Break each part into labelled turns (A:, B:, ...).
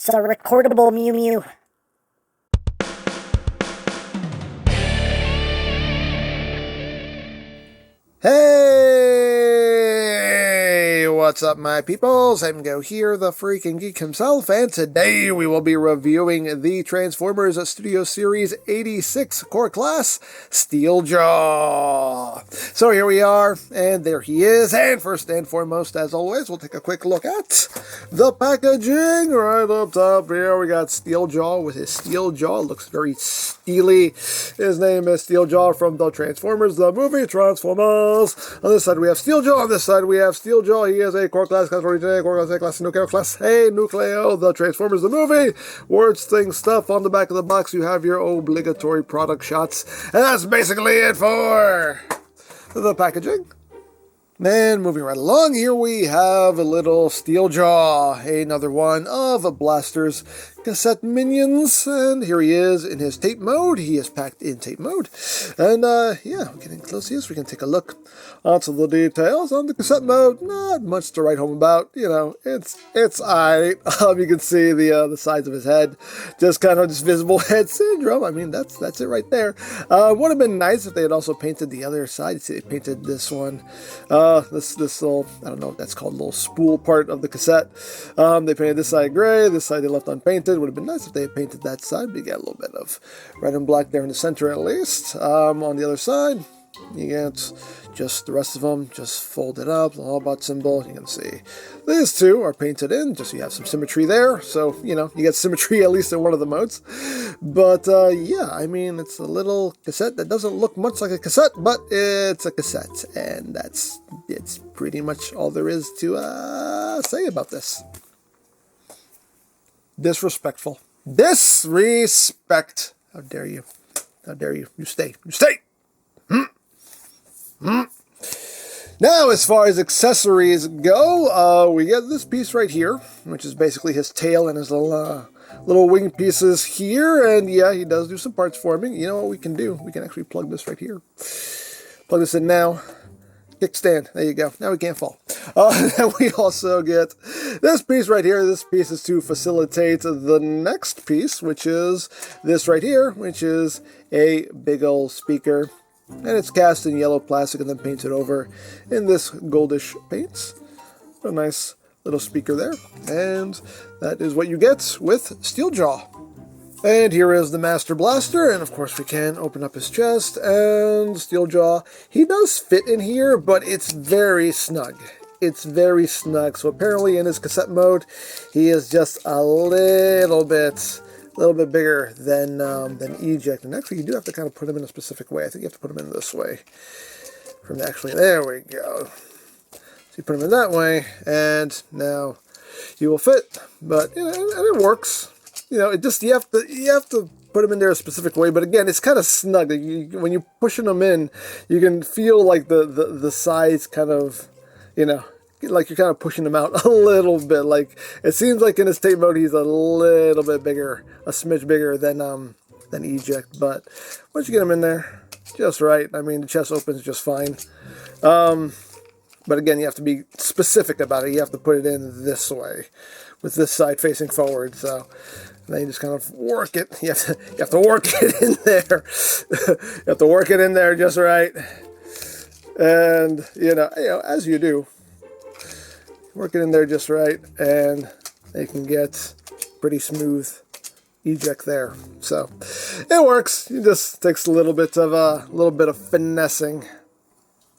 A: It's a recordable Mew Mew.
B: Hey, what's up, my peoples? EmGo here, the freaking geek himself, and today we will be reviewing the Transformers Studio Series 86 core class, Steeljaw. So here we are, and there he is, and first and foremost, as always, we'll take a quick look at the packaging. Right up top here, we got Steeljaw with his steel jaw. Looks very steely. His name is Steeljaw from the Transformers, the movie Transformers. On this side we have Steeljaw, on this side we have Steeljaw. He is a core class, core class, nucleo class, hey, nucleo, the Transformers, the movie. Words, things, stuff. On the back of the box you have your obligatory product shots. And that's basically it for the packaging. And moving right along, here we have a little Steeljaw, another one of Blaster's cassette minions, and here he is in his tape mode. He is packed in tape mode, and yeah, getting close here so we can take a look onto the details on the cassette mode. Not much to write home about, you know, it's alright. You can see the sides of his head, just kind of just visible head syndrome. I mean, that's it right there. Would have been nice if they had also painted the other side. See, they painted this one, this little, I don't know what that's called, little spool part of the cassette. They painted this side gray, this side they left unpainted. Would have been nice if they had painted that side, but you get a little bit of red and black there in the center at least. On the other side, you get just the rest of them just folded up, the Autobot symbol. You can see these two are painted in, just so you have some symmetry there. So, you know, you get symmetry at least in one of the modes. But, yeah, I mean, it's a little cassette that doesn't look much like a cassette, but it's a cassette. And it's pretty much all there is to say about this. Disrespectful. Disrespect. How dare you? How dare you? You stay. You stay! Now, as far as accessories go, we get this piece right here, which is basically his tail and his little wing pieces here. And yeah, he does do some parts forming. You know what we can do? We can actually plug this right here. Plug this in now. Kickstand. There you go. Now we can't fall. And we also get this piece right here. This piece is to facilitate the next piece, which is this right here, which is a big old speaker. And it's cast in yellow plastic and then painted over in this goldish paint. A nice little speaker there. And that is what you get with Steeljaw. And here is the Master Blaster, and of course we can open up his chest, and Steeljaw, he does fit in here, but it's very snug. It's very snug, so apparently in his cassette mode, he is just a little bit bigger than Eject. And actually you do have to kind of put him in a specific way. I think you have to put him in this way. There we go. So you put him in that way, and now he will fit, but, you know, and it works. You know, it just, you have to put them in there a specific way, but again, it's kind of snug. When you're pushing them in, you can feel like the sides kind of, you know, like you're kind of pushing them out a little bit. Like, it seems like in his tape mode, he's a little bit bigger, a smidge bigger than Eject, but once you get him in there, just right. I mean, the chest opens just fine. But again, you have to be specific about it. You have to put it in this way, with this side facing forward, so then you just kind of work it. You have to work it in there. You have to work it in there just right. And, you know, as you do, work it in there just right, and they can get pretty smooth eject there. So it works. It just takes a little bit of finessing.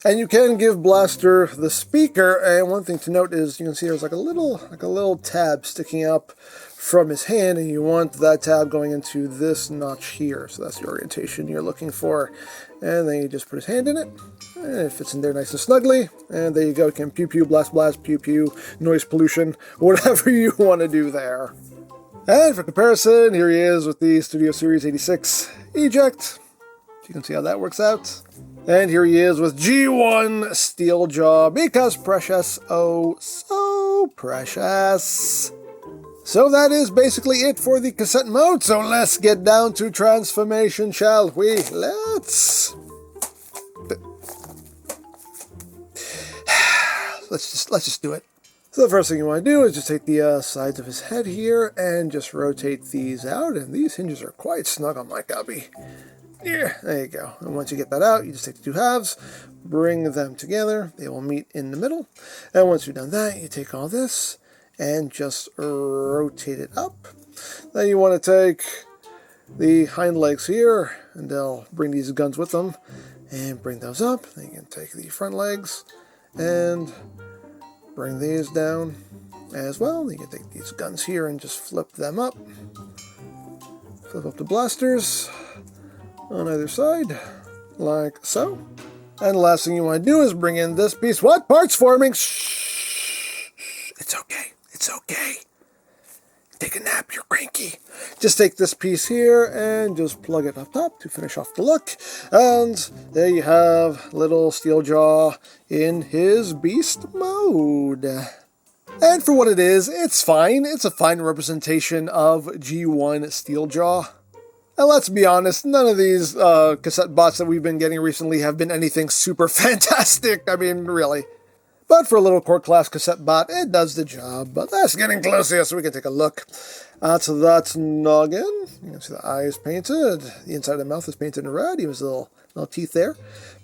B: And you can give Blaster the speaker, and one thing to note is you can see there's like a little tab sticking up from his hand, and you want that tab going into this notch here. So that's the orientation you're looking for. And then you just put his hand in it, and it fits in there nice and snugly. And there you go. You can pew pew, blast blast, pew pew, noise pollution, whatever you want to do there. And for comparison, here he is with the Studio Series 86 Eject. You can see how that works out. And here he is with G1 Steeljaw, because precious, oh so precious. So that is basically it for the cassette mode, so let's get down to transformation, shall we? Let's just do it. So the first thing you want to do is just take the sides of his head here and just rotate these out. And these hinges are quite snug on my copy. Yeah, there you go. And once you get that out, you just take the two halves, bring them together. They will meet in the middle. And once you've done that, you take all this and just rotate it up. Then you want to take the hind legs here, and they'll bring these guns with them, and bring those up. Then you can take the front legs and bring these down as well. You can take these guns here and just flip them up. Flip up the blasters on either side, like so. And the last thing you want to do is bring in this piece. What? Parts forming? Shh. It's okay. It's okay. Take a nap, you're cranky. Just take this piece here and just plug it up top to finish off the look. And there you have little Steeljaw in his beast mode. And for what it is, it's fine. It's a fine representation of G1 Steeljaw. And let's be honest, none of these cassette bots that we've been getting recently have been anything super fantastic. I mean, really. But for a little core class cassette bot, it does the job. But that's getting close here, so we can take a look. So that's Noggin. You can see the eyes painted. The inside of the mouth is painted in red. He has little teeth there.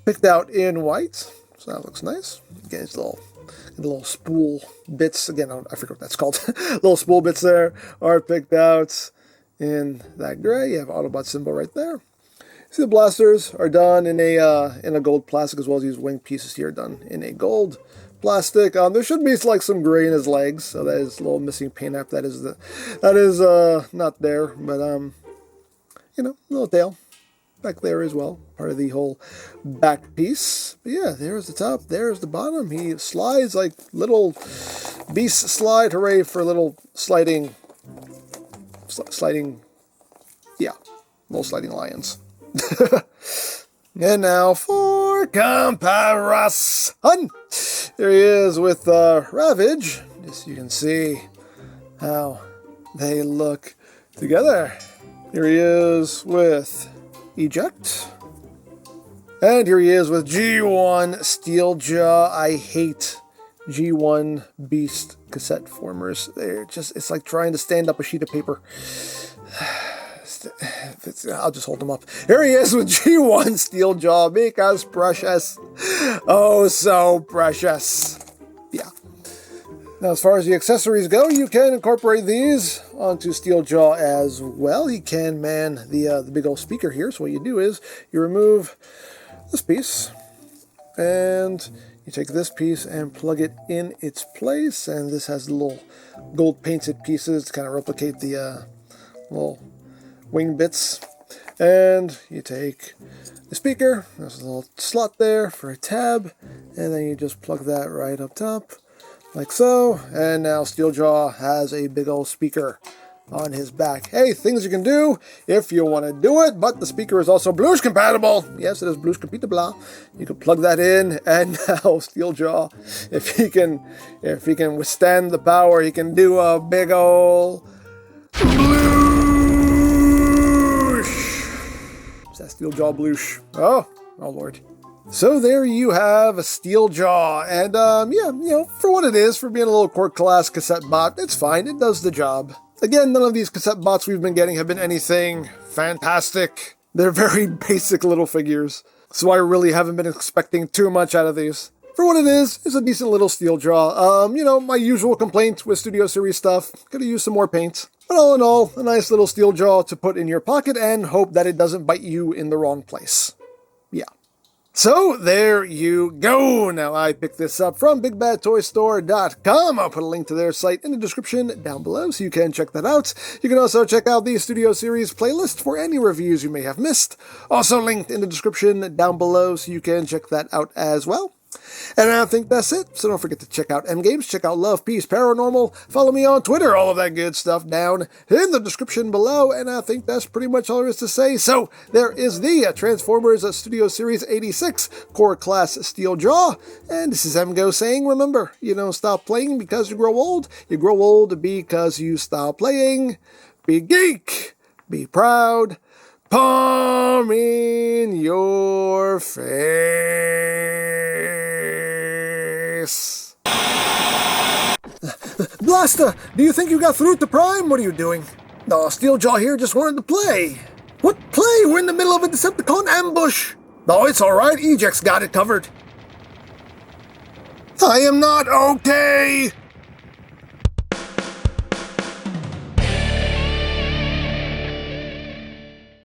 B: Picked out in white. So that looks nice. Again, it's little spool bits. Again, I forget what that's called. Little spool bits there are picked out in that gray. You have Autobot symbol right there. See, the blasters are done in a gold plastic, as well as these wing pieces here done in a gold plastic. There should be like some gray in his legs, so that is a little missing paint app. That is not there, but you know, little tail back there as well, part of the whole back piece. But yeah, there's the top, there's the bottom. He slides like little beast slide. Hooray for little sliding, yeah, little sliding lions. And now for comparison. There he is with Ravage. Just so you can see how they look together. Here he is with Eject. And here he is with G1 Steeljaw. I hate G1 Beast cassette formers. They're just, it's like trying to stand up a sheet of paper. I'll just hold him up. Here he is with G1 Steeljaw, because precious. Oh, so precious. Yeah. Now, as far as the accessories go, you can incorporate these onto Steeljaw as well. He can man the big old speaker here. So what you do is you remove this piece, and you take this piece and plug it in its place. And this has little gold painted pieces to kind of replicate the little wing bits. And you take the speaker, there's a little slot there for a tab, and then you just plug that right up top, like so. And now Steeljaw has a big old speaker on his back. Hey, things you can do if you want to do it, but the speaker is also Bluetooth compatible. Yes, it is Bluetooth compatible. You can plug that in, and now Steeljaw, if he can withstand the power, he can do a big old Steeljaw bloosh. Oh Lord. So there you have a Steeljaw, and yeah, you know, for what it is, for being a little core class cassette bot, it's fine. It does the job. Again, none of these cassette bots we've been getting have been anything fantastic. They're very basic little figures, so I really haven't been expecting too much out of these. For what it is, it's a decent little Steeljaw. You know, my usual complaint with Studio Series stuff, could have used some more paint. But all in all, a nice little Steeljaw to put in your pocket and hope that it doesn't bite you in the wrong place. Yeah. So there you go. Now, I picked this up from BigBadToyStore.com. I'll put a link to their site in the description down below, so you can check that out. You can also check out the Studio Series playlist for any reviews you may have missed. Also linked in the description down below, so you can check that out as well. And I think that's it. So don't forget to check out EmGo's, check out Love, Peace, Paranormal, follow me on Twitter, all of that good stuff down in the description below. And I think that's pretty much all there is to say. So there is the Transformers Studio Series 86 Core Class Steeljaw. And this is EmGo saying, remember, you don't stop playing because you grow old. You grow old because you stop playing. Be geek, be proud, palm in your face. Blasta, do you think you got through to Prime? What are you doing? No, Steeljaw here just wanted to play. What play? We're in the middle of a Decepticon ambush. No, it's alright. Eject's got it covered. I am not okay.